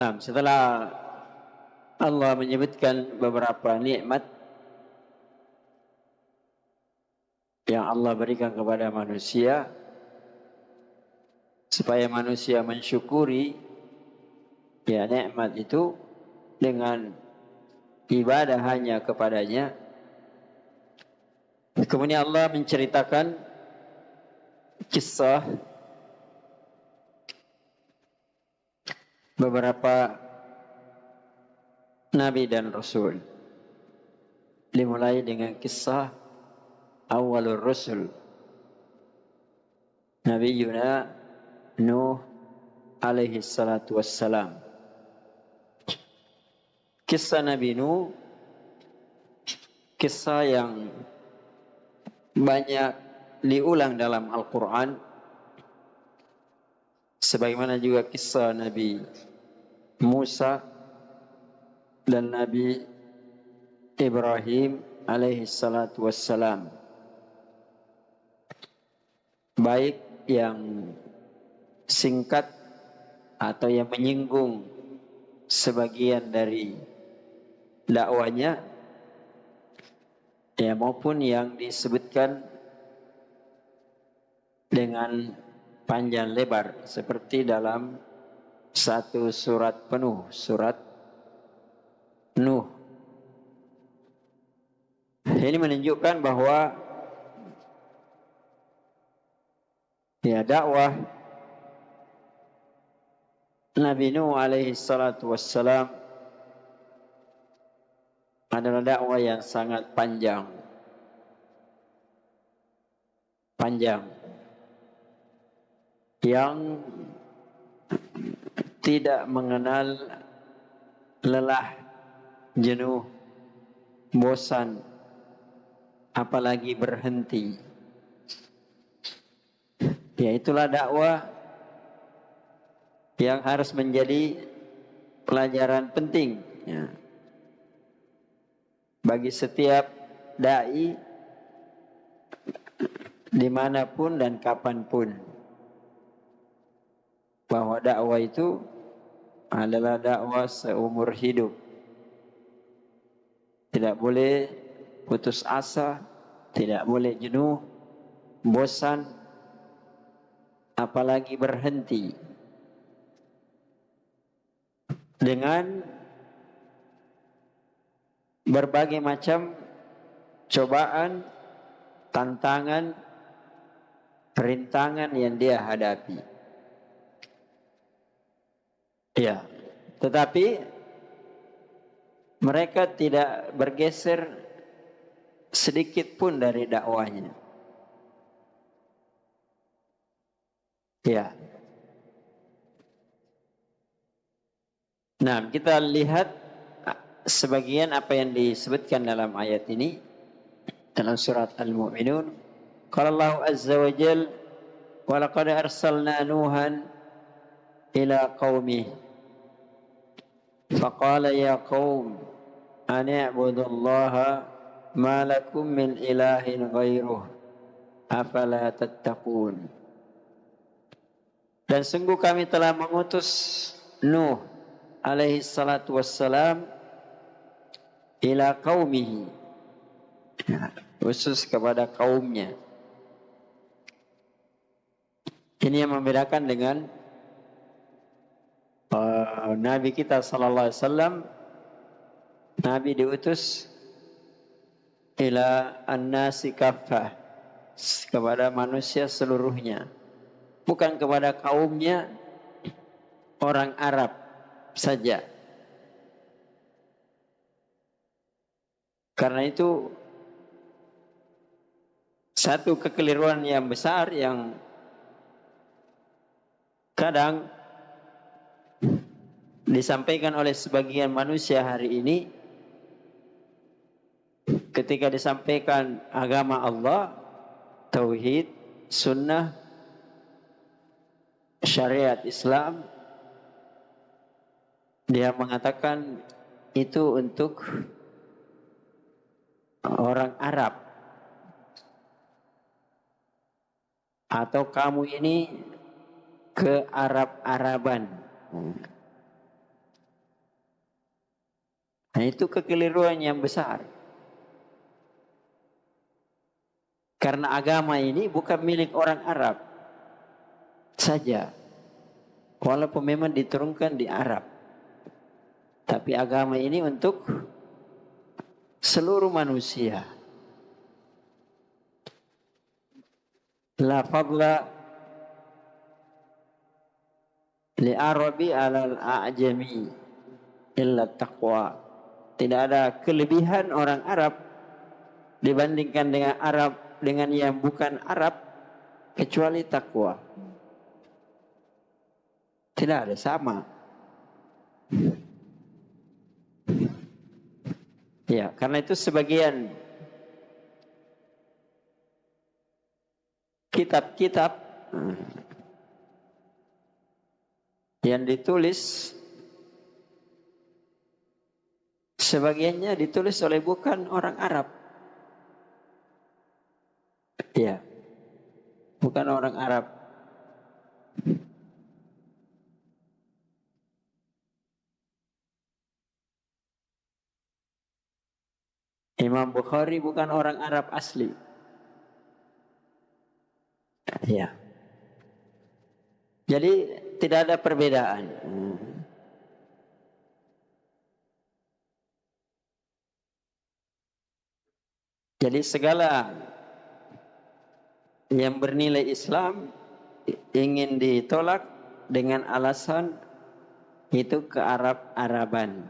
Nah, setelah Allah menyebutkan beberapa nikmat yang Allah berikan kepada manusia supaya manusia mensyukuri ya nikmat itu dengan ibadah hanya kepadanya. Kemudian Allah menceritakan kisah beberapa nabi dan rasul. Dimulai dengan kisah awalur rusul, Nabi Yuna Nuh alaihi salatu wassalam. Kisah Nabi Nuh, kisah yang banyak diulang dalam Al-Quran, sebagaimana juga kisah Nabi Musa dan Nabi Ibrahim alaihi salatu wassalam, baik yang singkat atau yang menyinggung sebagian dari dakwanya, ya maupun yang disebutkan dengan panjang lebar seperti dalam satu surat penuh, surat Nuh. Ini menunjukkan bahwa ya dakwah Nabi Nuh alaihi salatu wassalam adalah dakwah yang sangat panjang, yang tidak mengenal lelah, jenuh, bosan, apalagi berhenti. Ya, itulah dakwah yang harus menjadi pelajaran penting ya, bagi setiap dai dimanapun dan kapanpun, bahwa dakwah itu adalah dakwah seumur hidup. Tidak boleh putus asa, tidak boleh jenuh, bosan, apalagi berhenti. Dengan berbagai macam cobaan, tantangan, perintangan yang dia hadapi. Ya, tetapi mereka tidak bergeser sedikit pun dari dakwahnya. Ya. Nah, kita lihat sebagian apa yang disebutkan dalam ayat ini dalam surat Al-Mu'minun. Qala Allah Azza wa Jalla, "Wa laqad arsalna Nuhan ila qaumih faqala ya qaum an i'budullaha ma lakum min ilahin ghairuh afala tattaqun." Dan sungguh kami telah mengutus Nuh alaihi salatu wassalam ila qaumihi, khusus kepada kaumnya. Ini yang membedakan dengan Nabi kita sallallahu alaihi wasallam. Nabi diutus ila an-nasi kaffah, kepada manusia seluruhnya, bukan kepada kaumnya orang Arab saja. Karena itu satu kekeliruan yang besar yang kadang disampaikan oleh sebagian manusia hari ini, ketika disampaikan agama Allah, tauhid, sunnah, syariat Islam, dia mengatakan itu untuk orang Arab, atau kamu ini ke Arab-Araban. Nah, itu kekeliruan yang besar. Karena agama ini bukan milik orang Arab saja. Walaupun memang diturunkan di Arab. Tapi agama ini untuk seluruh manusia. La fadla li Arabi alal a'jami illa taqwa. Tidak ada kelebihan orang Arab dibandingkan dengan Arab dengan yang bukan Arab kecuali takwa. Tidak ada, sama. Ya, karena itu sebagian kitab-kitab yang ditulis, sebagiannya ditulis oleh bukan orang Arab. Ya, bukan orang Arab. Imam Bukhari bukan orang Arab asli. Ya. Jadi tidak ada perbedaan. Jadi segala yang bernilai Islam ingin ditolak dengan alasan itu ke Arab-Araban.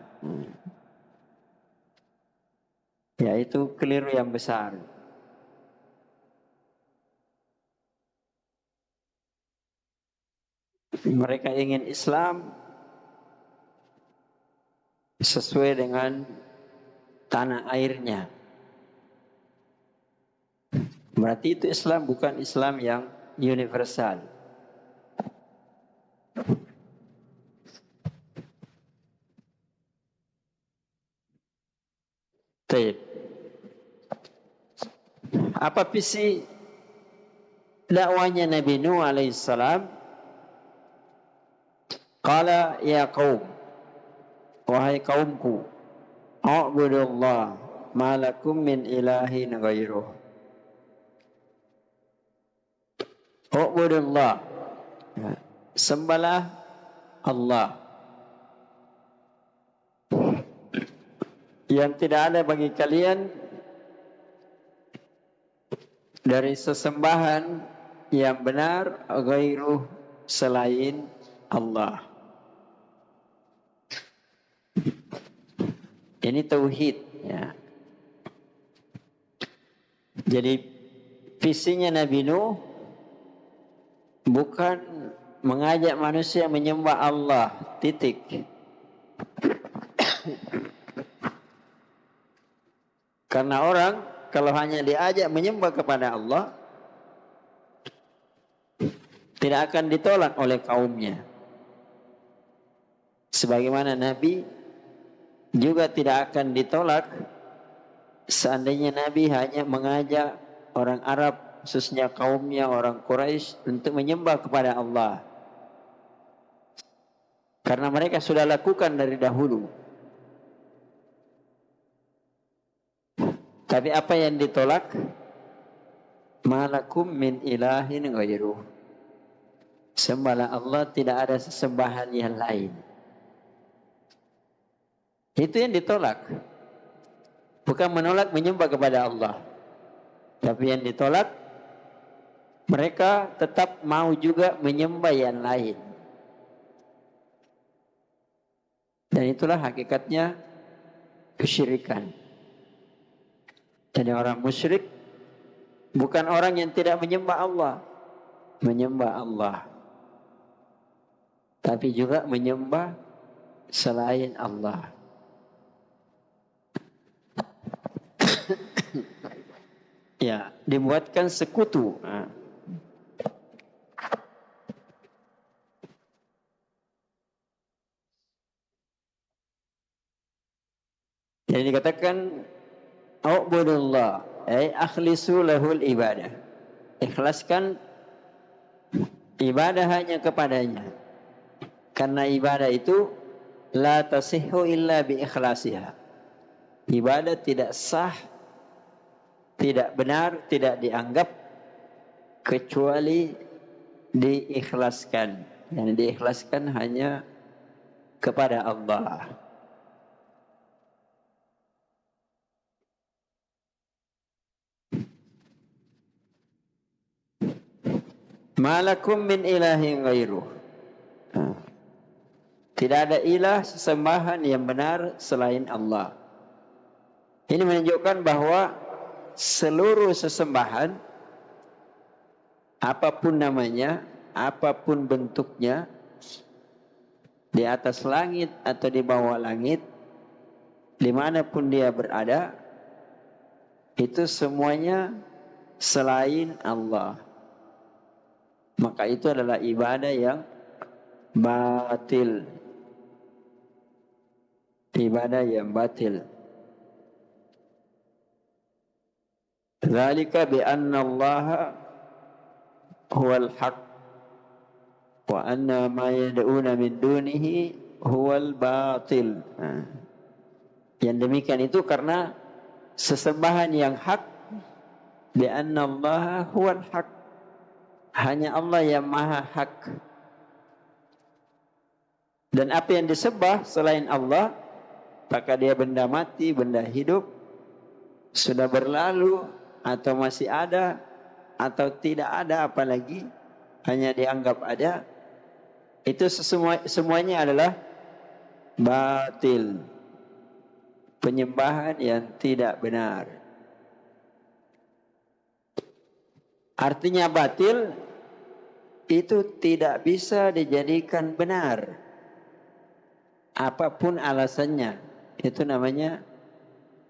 Ya, itu keliru yang besar. Mereka ingin Islam sesuai dengan tanah airnya. Berarti itu Islam bukan Islam yang universal. Baik. Apa visi dakwahnya Nabi Nuh alaihissalam? Qala ya qaum, wahai kaumku, a'budullah ma lakum min ilahin ghairuh. A'budullah, sembahlah Allah yang tidak ada bagi kalian dari sesembahan yang benar ghairuh, selain Allah. Ini tauhid, ya. Jadi visinya Nabi Nuh bukan mengajak manusia menyembah Allah, titik. Karena orang kalau hanya diajak menyembah kepada Allah, tidak akan ditolak oleh kaumnya. Sebagaimana Nabi juga tidak akan ditolak seandainya Nabi hanya mengajak orang Arab, khususnya kaumnya orang Quraisy, untuk menyembah kepada Allah. Karena mereka sudah lakukan dari dahulu. Tapi apa yang ditolak? Malakum min ilahin ghairuh. Sembahlah Allah, tidak ada sesembahan yang lain. Itu yang ditolak. Bukan menolak menyembah kepada Allah. Tapi yang ditolak, mereka tetap mau juga menyembah yang lain. Dan itulah hakikatnya kesyirikan. Jadi orang musyrik bukan orang yang tidak menyembah Allah. Menyembah Allah. Tapi juga menyembah selain Allah. Ya, dibuatkan sekutu. Jadi dikatakan A'budullah, ay akhlisu lahul ibadah. Ikhlaskan ibadah hanya kepadanya. Karena ibadah itu la tasihhu illa bi ikhlasiha. Ibadah tidak sah, tidak benar, tidak dianggap kecuali diikhlaskan. Yang diikhlaskan hanya kepada Allah. Malakum min ilahin ghairuh. Tidak ada ilah sesembahan yang benar selain Allah. Ini menunjukkan bahwa seluruh sesembahan, apapun namanya, apapun bentuknya, di atas langit atau di bawah langit, dimanapun dia berada, itu semuanya selain Allah. Maka itu adalah ibadah yang batil. Ibadah yang batil. Dzalika bi anna Allah huwal haq wa anna ma yad'una min dunihi huwal batil. Yang demikian itu karena sesembahan yang hak, bi anna Allah huwal haq. Hanya Allah yang maha hak. Dan apa yang disembah selain Allah, apakah dia benda mati, benda hidup, sudah berlalu, atau masih ada, atau tidak ada, apalagi hanya dianggap ada, itu semuanya adalah batil. Penyembahan yang tidak benar. Artinya batil itu tidak bisa dijadikan benar. Apapun alasannya, itu namanya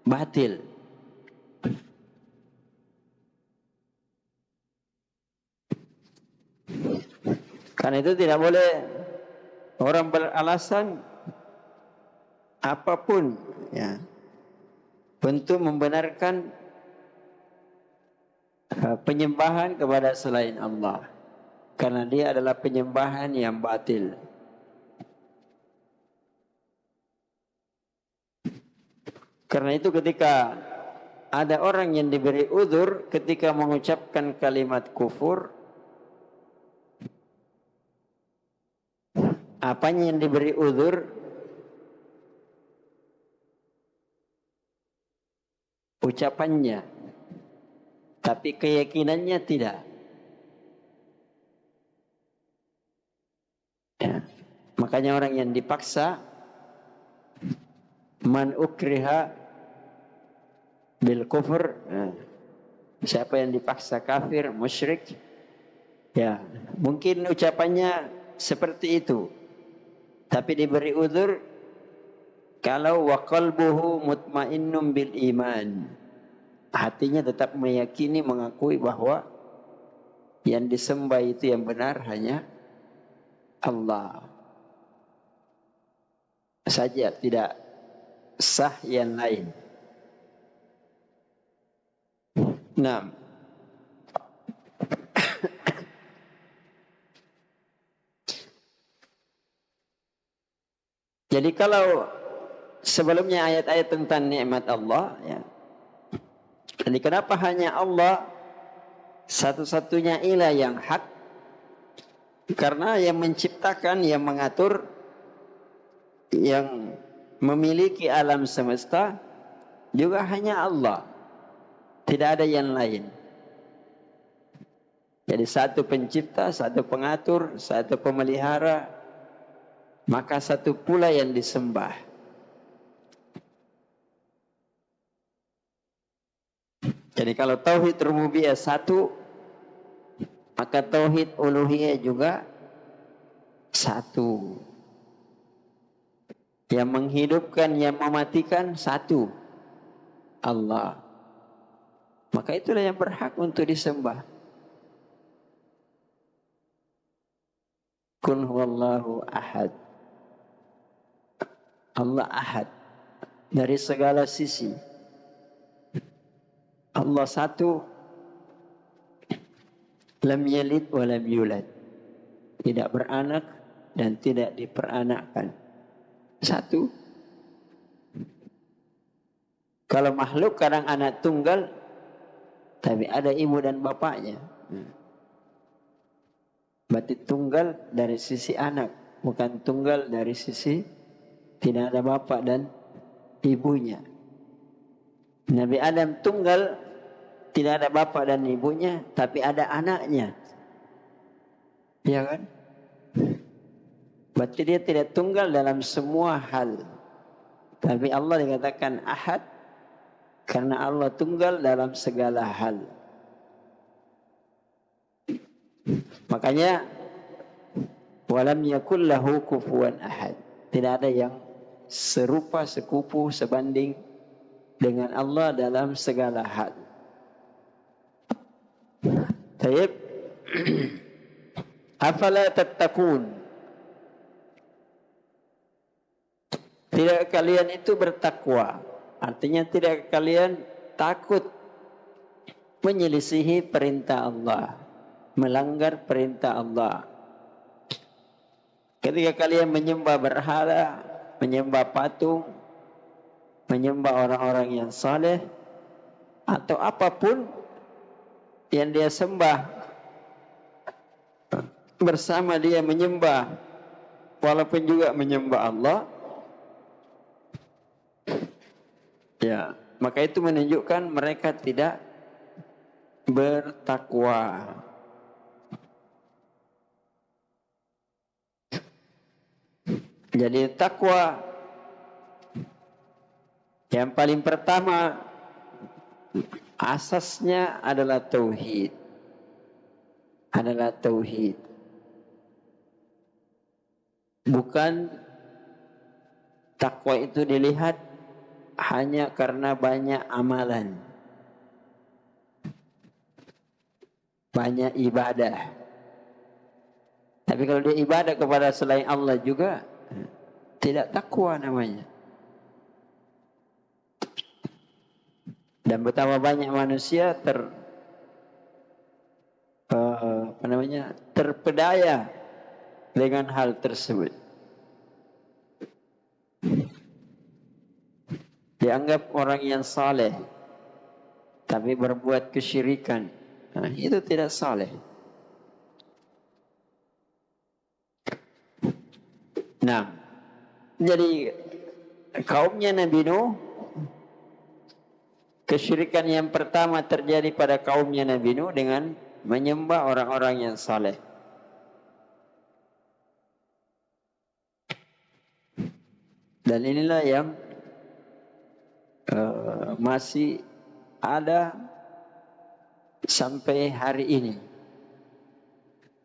batil. Karena itu tidak boleh orang beralasan apapun, ya, untuk membenarkan penyembahan kepada selain Allah. Karena dia adalah penyembahan yang batil. Karena itu ketika ada orang yang diberi uzur ketika mengucapkan kalimat kufur, apanya yang diberi uzur? Ucapannya. Tapi keyakinannya tidak. Ya. Makanya orang yang dipaksa, man ukriha bil kufur, siapa yang dipaksa kafir, musyrik, ya mungkin ucapannya seperti itu, tapi diberi uzur kalau wa qalbuhu mutmainnun bil iman, hatinya tetap meyakini, mengakui bahwa yang disembah itu yang benar hanya Allah saja, tidak sah yang lain. Nah, jadi kalau sebelumnya ayat-ayat tentang nikmat Allah, ya, jadi kenapa hanya Allah satu-satunya ilah yang hak? Karena yang menciptakan, yang mengatur, yang memiliki alam semesta juga hanya Allah. Tidak ada yang lain. Jadi satu pencipta, satu pengatur, satu pemelihara, maka satu pula yang disembah. Jadi kalau tauhid rububiyah satu, maka tauhid uluhiyah juga satu. Yang menghidupkan, yang mematikan satu, Allah. Maka itulah yang berhak untuk disembah. Kun huwallahu ahad. Allah ahad dari segala sisi. Allah satu, lam yalid wa lam yulad. Tidak beranak dan tidak diperanakkan. Satu. Kalau makhluk kadang anak tunggal, tapi ada ibu dan bapaknya. Berarti tunggal dari sisi anak, bukan tunggal dari sisi tidak ada bapak dan ibunya. Nabi Adam tunggal, tidak ada bapak dan ibunya, tapi ada anaknya. Ya kan? Berarti dia tidak tunggal dalam semua hal. Tapi Allah dikatakan ahad, karena Allah tunggal dalam segala hal. Makanya walam yakul lahu kufuwan ahad. Tidak ada yang serupa, sekupu, sebanding dengan Allah dalam segala hal. Baik. Afala tattaqun? Tidak kalian itu bertakwa. Artinya tidak kalian takut menyelisihi perintah Allah, melanggar perintah Allah. Ketika kalian menyembah berhala, menyembah patung, menyembah orang-orang yang saleh, atau apapun yang dia sembah, bersama dia menyembah, walaupun juga menyembah Allah, ya, maka itu menunjukkan mereka tidak bertakwa. Jadi takwa yang paling pertama asasnya adalah tauhid. Adalah tauhid. Bukan takwa itu dilihat hanya karena banyak amalan, banyak ibadah. Tapi kalau dia ibadah kepada selain Allah juga, tidak takwa namanya. Dan betapa banyak manusia terpedaya dengan hal tersebut. Dianggap orang yang saleh, tapi berbuat kesyirikan. Nah, itu tidak saleh. Nah, jadi kaumnya Nabi Nuh, kesyirikan yang pertama terjadi pada kaumnya Nabi Nuh dengan menyembah orang-orang yang saleh. Dan inilah yang masih ada sampai hari ini.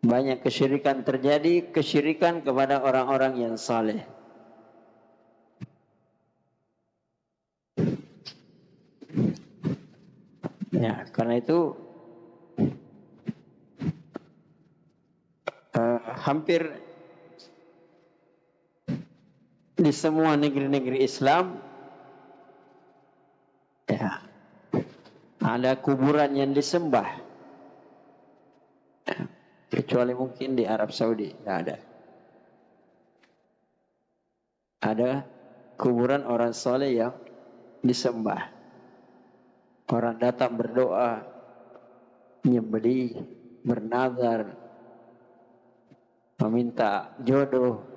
Banyak kesyirikan terjadi, kesyirikan kepada orang-orang yang saleh. Ya, karena itu hampir di semua negeri-negeri Islam, ya, ada kuburan yang disembah. Ya, kecuali mungkin di Arab Saudi, tidak ada. Ada kuburan orang soleh yang disembah. Orang datang berdoa, menyembelih, bernazar, meminta jodoh,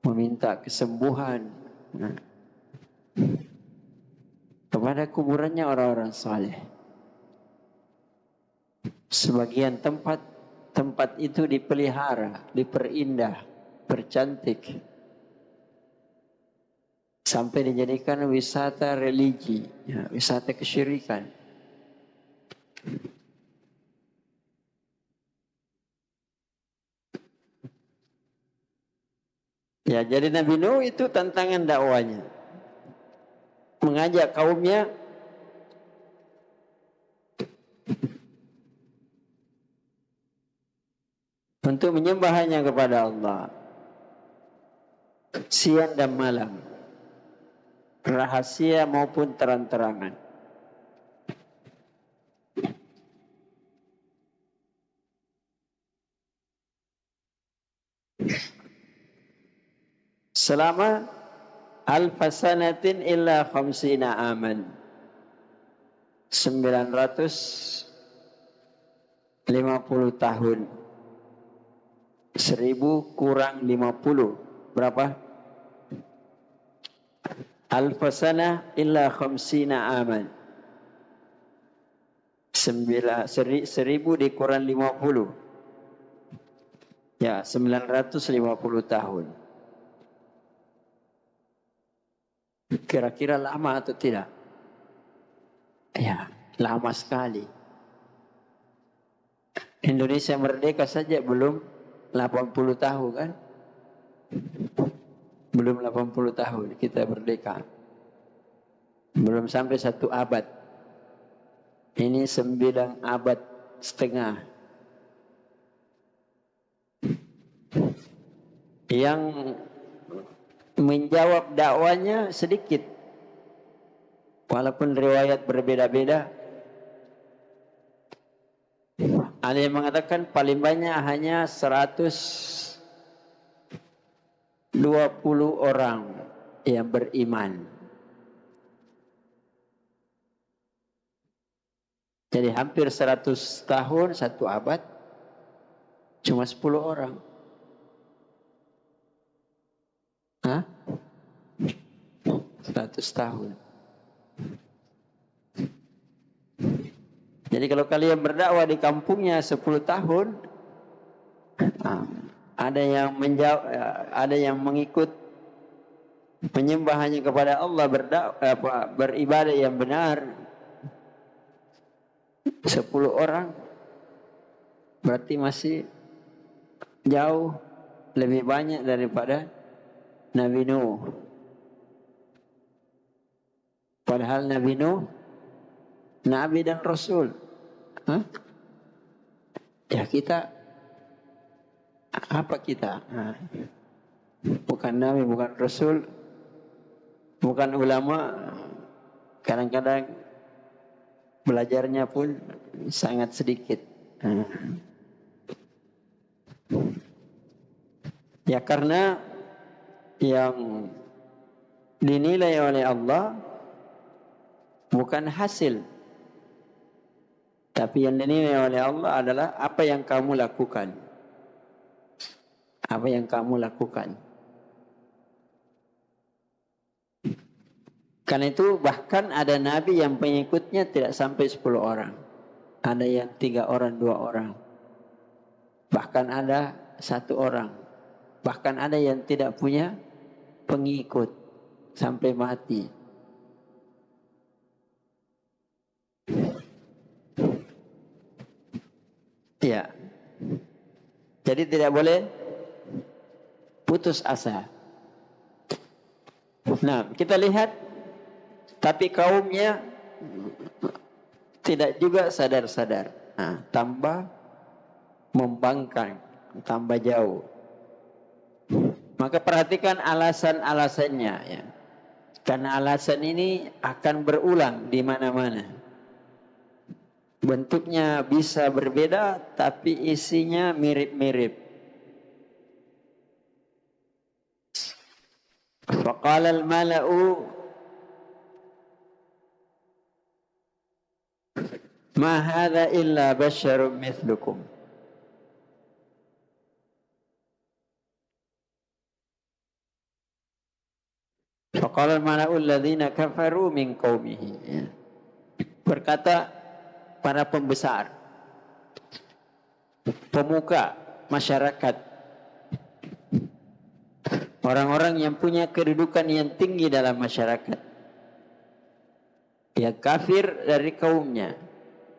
meminta kesembuhan. Nah, kepada kuburannya orang-orang saleh. Sebagian tempat itu dipelihara, diperindah, percantik, sampai dijadikan wisata religi, ya, wisata kesyirikan. Ya, jadi Nabi Nuh itu tantangan dakwanya, mengajak kaumnya untuk menyembah hanya kepada Allah, siang dan malam, rahasia maupun terang-terangan. Selama alfasanatin illa khamsina aman. 950 tahun. 1000 kurang 50. Berapa? Alfasana illa khamsina aman. 1000 dikurang 50. Ya, 950 tahun. Kira-kira lama atau tidak? Ya, lama sekali. Indonesia merdeka saja belum 80 tahun kan? Belum 80 tahun kita merdeka. Belum sampai 1 abad. Ini 9 abad setengah. Yang menjawab dakwanya sedikit. Walaupun riwayat berbeda-beda. Ada yang mengatakan paling banyak hanya 120 orang yang beriman. Jadi hampir 100 tahun, 1 abad, cuma 10 orang. Hah? 100 tahun. Jadi kalau kalian berdakwah di kampungnya 10 tahun, ada yang ada yang mengikut menyembah hanya kepada Allah, beribadah yang benar. 10 orang berarti masih jauh lebih banyak daripada Nabi Nuh. Padahal Nabi Nuh Nabi dan Rasul. Hah? Ya kita, apa kita? Bukan Nabi, bukan Rasul, bukan ulama. Kadang-kadang belajarnya pun sangat sedikit. Ya karena yang dinilai oleh Allah bukan hasil, tapi yang dinilai oleh Allah adalah apa yang kamu lakukan. Apa yang kamu lakukan. Karena itu bahkan ada nabi yang pengikutnya tidak sampai 10 orang. Ada yang 3 orang, 2 orang. Bahkan ada 1 orang. Bahkan ada yang tidak punya pengikut sampai mati. Ya. Jadi tidak boleh putus asa. Nah, kita lihat tapi kaumnya tidak juga sadar-sadar. Nah, tambah membangkang, tambah jauh. Maka perhatikan alasan-alasannya ya. Karena alasan ini akan berulang di mana-mana. Bentuknya bisa berbeda tapi isinya mirip-mirip. Faqala al-mala'u ma hadha illa basharun mithlukum. Faqala al-mala'u alladhina kafaru min qaumihi. Berkata para pembesar, pemuka masyarakat, orang-orang yang punya kedudukan yang tinggi dalam masyarakat, yang kafir dari kaumnya.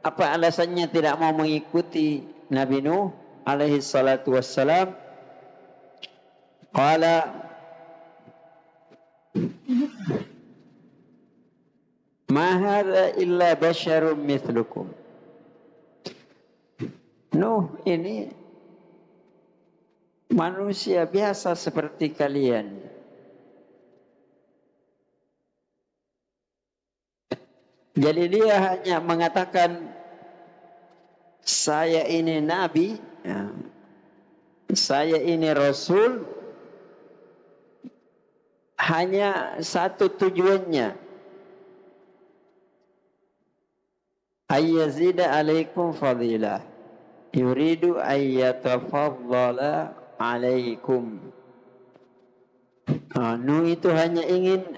Apa alasannya tidak mau mengikuti Nabi Nuh alaihi salatu wassalam? Qala ma hadha illa basharun mithlukum. Nuh ini manusia biasa seperti kalian. Jadi dia hanya mengatakan saya ini nabi, ya. Saya ini rasul, hanya satu tujuannya, ayyazida alaikum fadilah, yuridu ayyatafaddala alaikum. Nuh itu hanya ingin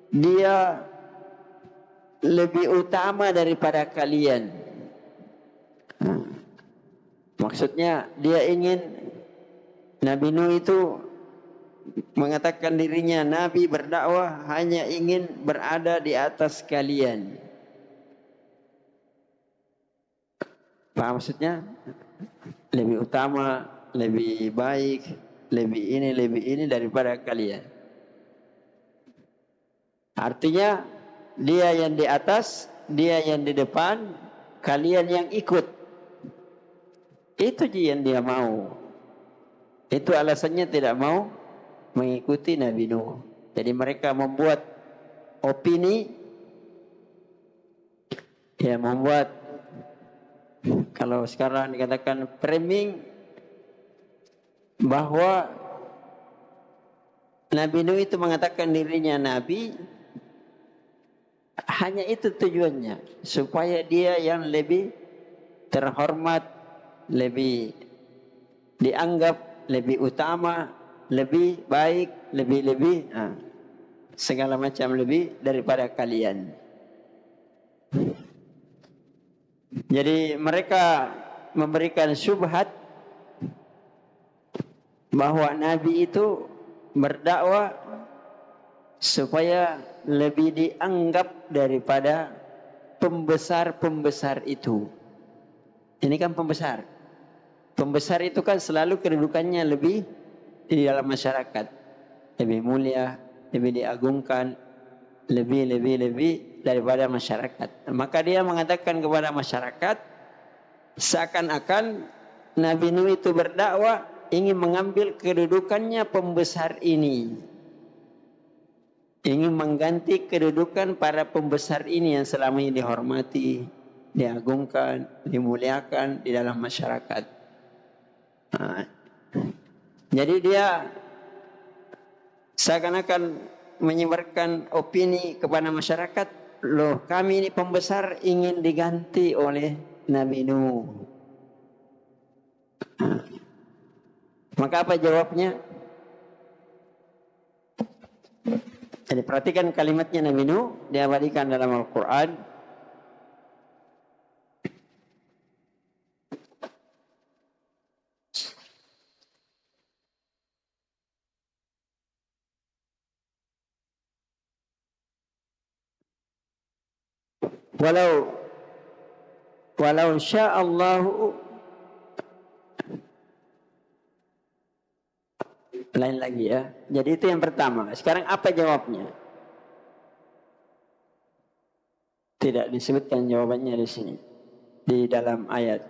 dia lebih utama daripada kalian. Maksudnya dia ingin Nabi Nuh itu mengatakan dirinya Nabi berdakwah hanya ingin berada di atas kalian. Paham maksudnya? Lebih utama, lebih baik, lebih ini daripada kalian. Artinya dia yang di atas, dia yang di depan, kalian yang ikut. Itu yang dia mau. Itu alasannya tidak mau mengikuti Nabi Nuh. Jadi mereka membuat opini, ya membuat, kalau sekarang dikatakan framing, bahwa Nabi Nuh itu mengatakan dirinya Nabi, hanya itu tujuannya, supaya dia yang lebih terhormat, lebih dianggap lebih utama, lebih baik, lebih segala macam lebih daripada kalian. Jadi mereka memberikan syubhat bahwa Nabi itu berdakwah supaya lebih dianggap daripada pembesar-pembesar itu. Ini kan pembesar. Pembesar itu kan selalu kedudukannya lebih di dalam masyarakat, lebih mulia, lebih diagungkan, lebih daripada masyarakat. Maka dia mengatakan kepada masyarakat, seakan-akan Nabi Nuh itu berdakwah ingin mengambil kedudukannya pembesar ini, ingin mengganti kedudukan para pembesar ini yang selama ini dihormati, diagungkan, dimuliakan di dalam masyarakat. Jadi dia seakan-akan menyebarkan opini kepada masyarakat, loh kami ini pembesar ingin diganti oleh Nabi Nuh. Maka apa jawabnya? Jadi perhatikan kalimatnya Nabi Nuh, diabadikan dalam Al-Quran. Walau sya'allahu, lain lagi ya. Jadi itu yang pertama. Sekarang apa jawabnya? Tidak disebutkan jawabannya di sini, di dalam ayat.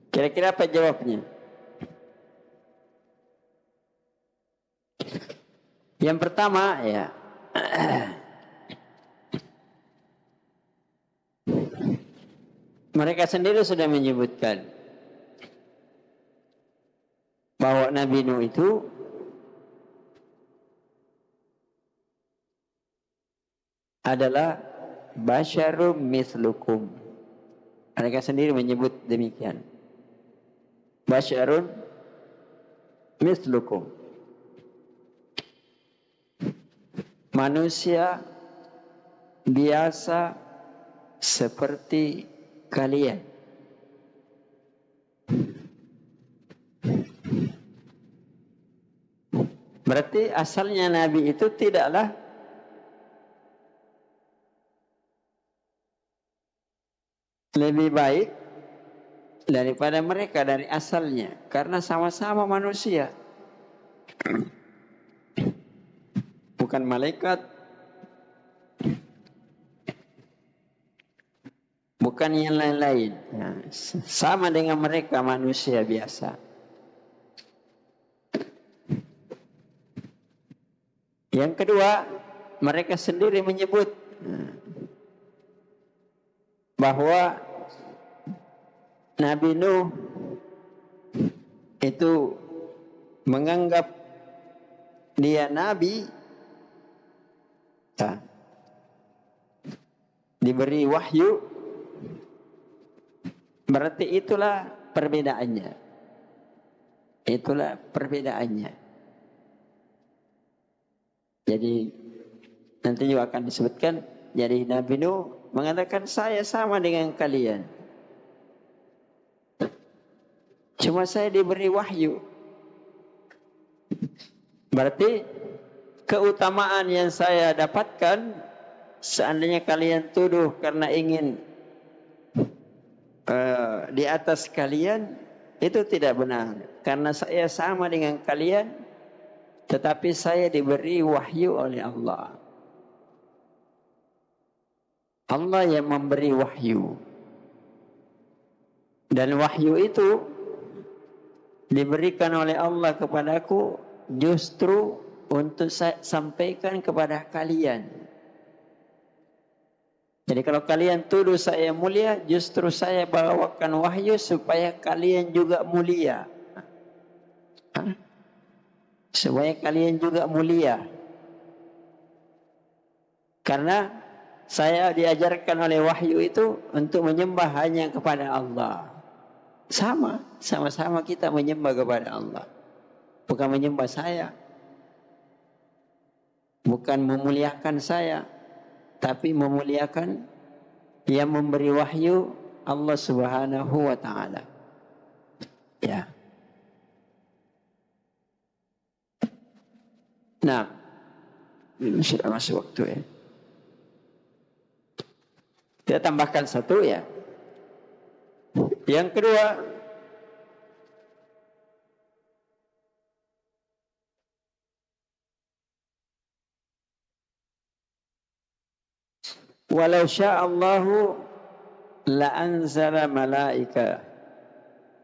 Kira-kira apa jawabnya? Yang pertama ya, mereka sendiri sudah menyebutkan bahwa Nabi Nuh itu adalah basyarum mislukum. Mereka sendiri menyebut demikian. Basyarun mislukum. Manusia biasa seperti kalian. Berarti asalnya Nabi itu tidaklah lebih baik daripada mereka dari asalnya, karena sama-sama manusia, bukan malaikat, bukan yang lain-lain. Sama dengan mereka manusia biasa. Yang kedua, mereka sendiri menyebut bahwa Nabi Nuh itu menganggap dia nabi, diberi wahyu, berarti itulah perbedaannya. Itulah perbedaannya. Jadi nanti juga akan disebutkan, jadi Nabi Nuh mengatakan saya sama dengan kalian. Cuma saya diberi wahyu. Berarti keutamaan yang saya dapatkan, seandainya kalian tuduh karena ingin di atas kalian, itu tidak benar. Karena saya sama dengan kalian, tetapi saya diberi wahyu oleh Allah. Allah yang memberi wahyu. Dan wahyu itu diberikan oleh Allah kepadaku justru untuk saya sampaikan kepada kalian. Jadi kalau kalian tuduh saya mulia, justru saya bawakan wahyu supaya kalian juga mulia. Supaya kalian juga mulia. Karena saya diajarkan oleh wahyu itu untuk menyembah hanya kepada Allah. Sama-sama kita menyembah kepada Allah. Bukan menyembah saya. Bukan memuliakan saya. Tapi memuliakan yang memberi wahyu, Allah Subhanahu wa ta'ala. Ya. Nah, ini sudah masuk waktu ya. Kita tambahkan satu ya. Yang kedua, walau sya'allahu la'anzala malaika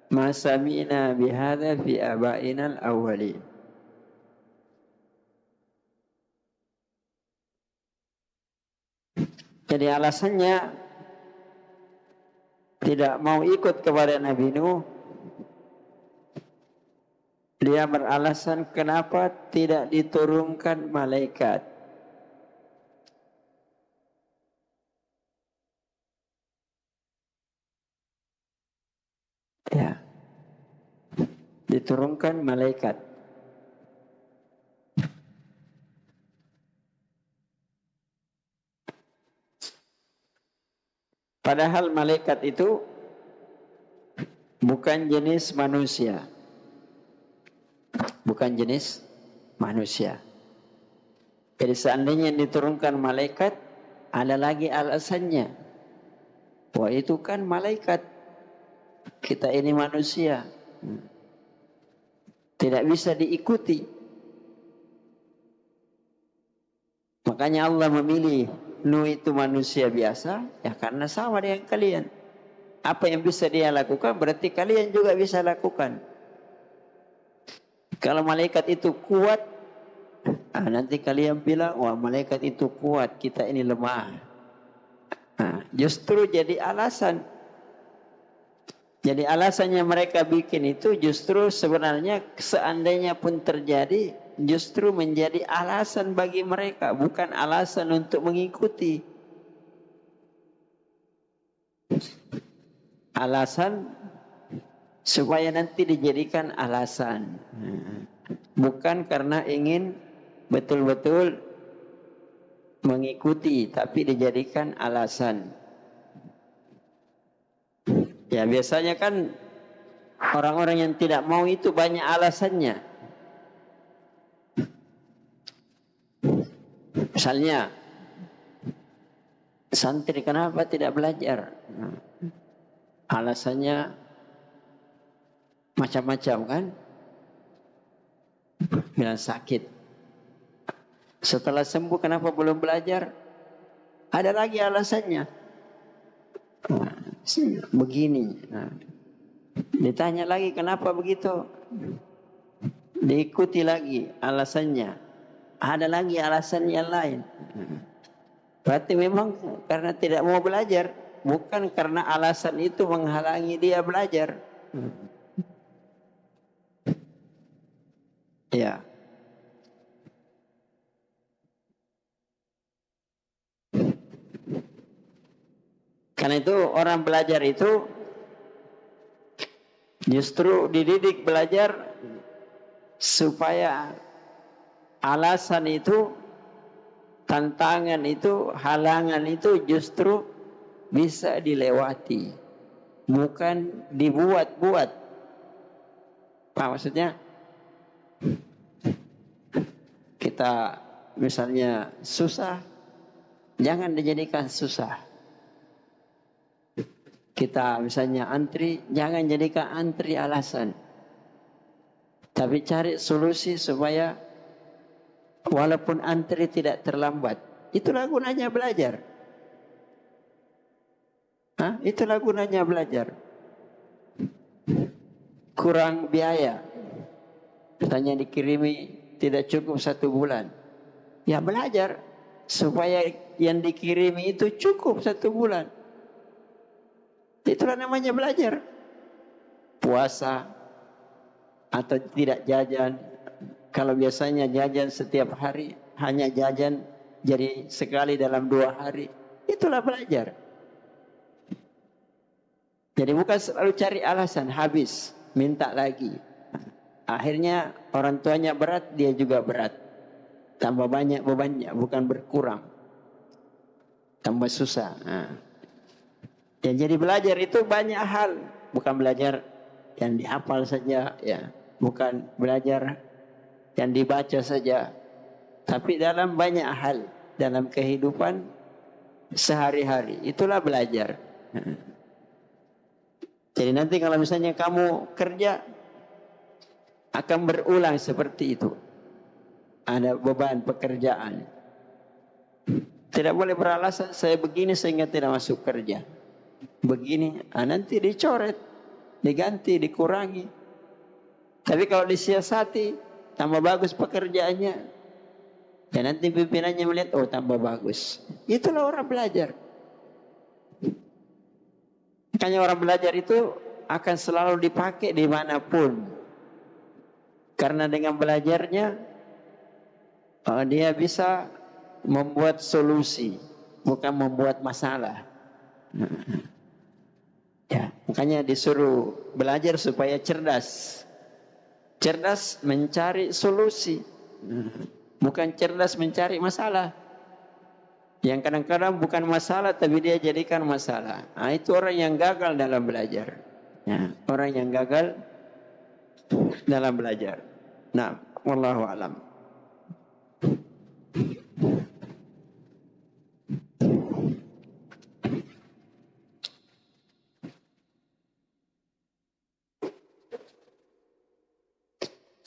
ma sami'na bihadza fi abaina al-awwalin. Jadi alasannya tidak mau ikut kepada Nabi Nuh, dia beralasan kenapa tidak diturunkan malaikat. Ya. Diturunkan malaikat. Padahal malaikat itu bukan jenis manusia. Bukan jenis manusia. Jadi seandainya diturunkan malaikat, ada lagi alasannya. Wah, itu kan malaikat. Kita ini manusia. Tidak bisa diikuti. Makanya Allah memilih Nuh itu manusia biasa, ya karena sama dengan kalian. Apa yang bisa dia lakukan, berarti kalian juga bisa lakukan. Kalau malaikat itu kuat, nanti kalian bilang, wah malaikat itu kuat, kita ini lemah. Justru jadi alasan. Jadi alasannya mereka bikin itu justru sebenarnya seandainya pun terjadi, justru menjadi alasan bagi mereka, bukan alasan untuk mengikuti. Alasan supaya nanti dijadikan alasan. Bukan karena ingin betul-betul mengikuti, tapi dijadikan alasan. Ya biasanya kan orang-orang yang tidak mau itu banyak alasannya. Misalnya, santri kenapa tidak belajar? Alasannya macam-macam kan? Bilang sakit. Setelah sembuh kenapa belum belajar? Ada lagi alasannya. Begini. Ditanya lagi kenapa begitu? Diikuti lagi alasannya. Ada lagi alasan yang lain. Berarti memang karena tidak mau belajar. bukan karena alasan itu menghalangi dia belajar. Ya. Karena itu orang belajar itu justru dididik belajar supaya alasan itu, tantangan itu, halangan itu justru bisa dilewati, bukan dibuat-buat. Apa maksudnya? Kita misalnya susah, jangan dijadikan susah. Kita misalnya antri, jangan jadikan antri alasan. Tapi cari solusi supaya walaupun antri tidak terlambat. Itulah gunanya belajar. Itulah gunanya belajar. Kurang biaya. Misalnya dikirimi tidak cukup 1 bulan. Ya belajar supaya yang dikirimi itu cukup 1 bulan. Itulah namanya belajar. Puasa atau tidak jajan. Kalau biasanya jajan setiap hari, hanya jajan jadi sekali dalam 2 hari. Itulah belajar. Jadi bukan selalu cari alasan, habis, minta lagi. Akhirnya orang tuanya berat, dia juga berat. Tambah banyak bebannya, bukan berkurang. Tambah susah. Ya, jadi belajar itu banyak hal, bukan belajar yang dihafal saja, ya, bukan belajar yang dibaca saja, tapi dalam banyak hal dalam kehidupan sehari-hari itulah belajar. Jadi nanti kalau misalnya kamu kerja akan berulang seperti itu, ada beban pekerjaan, tidak boleh beralasan saya begini sehingga tidak masuk kerja. Begini, nanti dicoret, diganti, dikurangi. Tapi kalau disiasati, tambah bagus pekerjaannya, ya nanti pimpinannya melihat, oh tambah bagus. Itulah orang belajar. Makanya orang belajar itu akan selalu dipakai dimanapun. Karena dengan belajarnya, dia bisa membuat solusi, bukan membuat masalah. Ya, makanya disuruh belajar supaya cerdas. Cerdas mencari solusi, bukan cerdas mencari masalah. Yang kadang-kadang bukan masalah tapi dia jadikan masalah. Itu orang yang gagal dalam belajar. Ya, orang yang gagal dalam belajar. Nah, wallahu a'lam.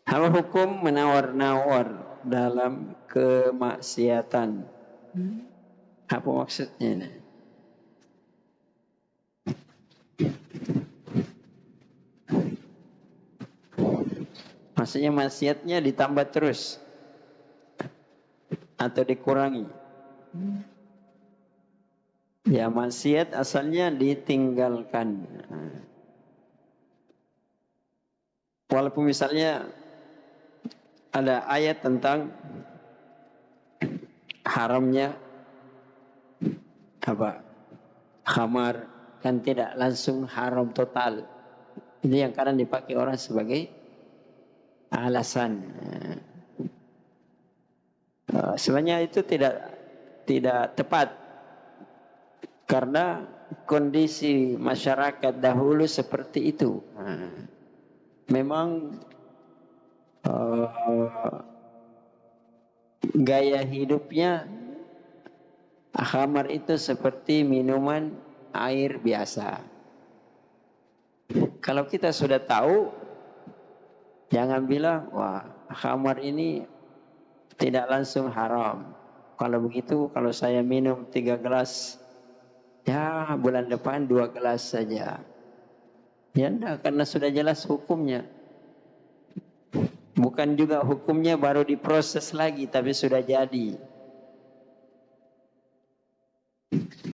Apa hukum menawar-nawar dalam kemaksiatan? Apa maksudnya ini? Maksudnya maksiatnya ditambah terus atau dikurangi? Ya, maksiat asalnya ditinggalkan. Walaupun misalnya ada ayat tentang haramnya khamar, kan tidak langsung haram total. Itu yang kadang dipakai orang sebagai alasan. Sebenarnya itu tidak tepat, karena kondisi masyarakat dahulu seperti itu. Memang gaya hidupnya khamar itu seperti minuman air biasa. Kalau kita sudah tahu, jangan bilang, wah khamar ini tidak langsung haram. Kalau begitu, kalau saya minum 3 gelas, ya bulan depan 2 gelas saja. Ya enggak, karena sudah jelas hukumnya. Bukan juga hukumnya baru diproses lagi, tapi sudah jadi.